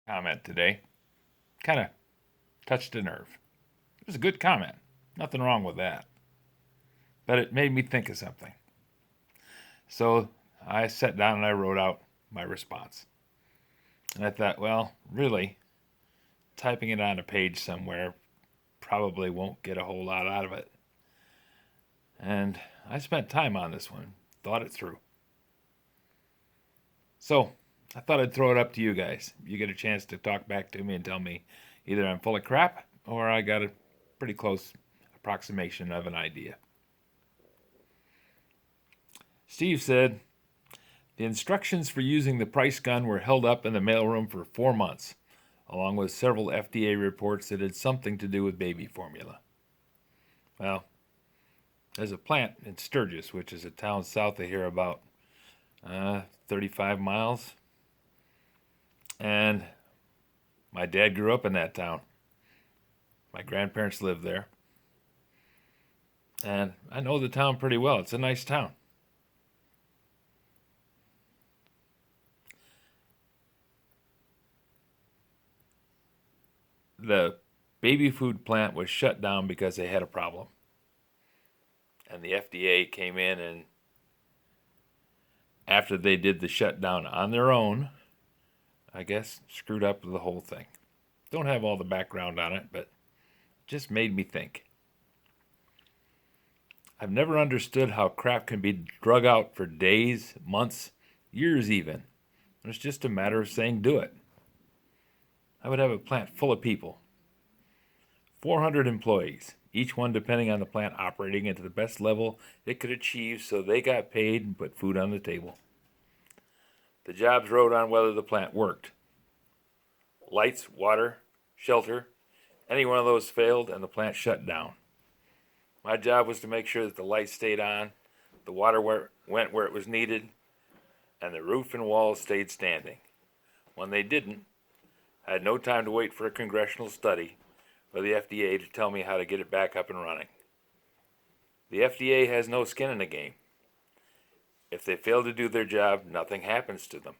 Comment today kind of touched a nerve. It was a good comment. Nothing wrong with that. But it made me think of something. So I sat down and I wrote out my response. And I thought, well, really, typing it on a page somewhere probably won't get a whole lot out of it. And I spent time on this one, thought it through. So I thought I'd throw it up to you guys. You get a chance to talk back to me and tell me either I'm full of crap or I got a pretty close approximation of an idea. Steve said, the instructions for using the price gun were held up in the mailroom for 4 months, along with several FDA reports that had something to do with baby formula. Well, there's a plant in Sturgis, which is a town south of here about 35 miles. And my dad grew up in that town. My grandparents lived there. And I know the town pretty well. It's a nice town. The baby food plant was shut down because they had a problem. And the FDA came in and after they did the shutdown on their own, I guess screwed up the whole thing. Don't have all the background on it, but it just made me think. I've never understood how crap can be drug out for days, months, years even. It's just a matter of saying do it. I would have a plant full of people. 400 employees, each one depending on the plant operating at the best level it could achieve so they got paid and put food on the table. The jobs rode on whether the plant worked. Lights, water, shelter, any one of those failed and the plant shut down. My job was to make sure that the lights stayed on, the water went where it was needed, and the roof and walls stayed standing. When they didn't, I had no time to wait for a congressional study or the FDA to tell me how to get it back up and running. The FDA has no skin in the game. If they fail to do their job, nothing happens to them.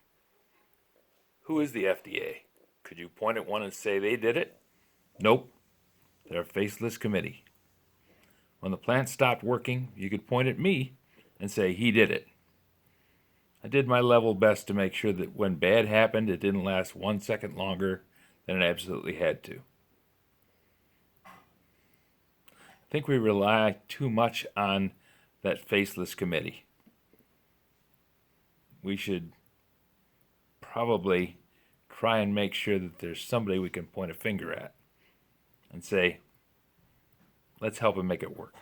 Who is the FDA? Could you point at one and say they did it? Nope. They're a faceless committee. When the plant stopped working, you could point at me and say he did it. I did my level best to make sure that when bad happened, it didn't last 1 second longer than it absolutely had to. I think we rely too much on that faceless committee. We should probably try and make sure that there's somebody we can point a finger at and say, let's help him make it work.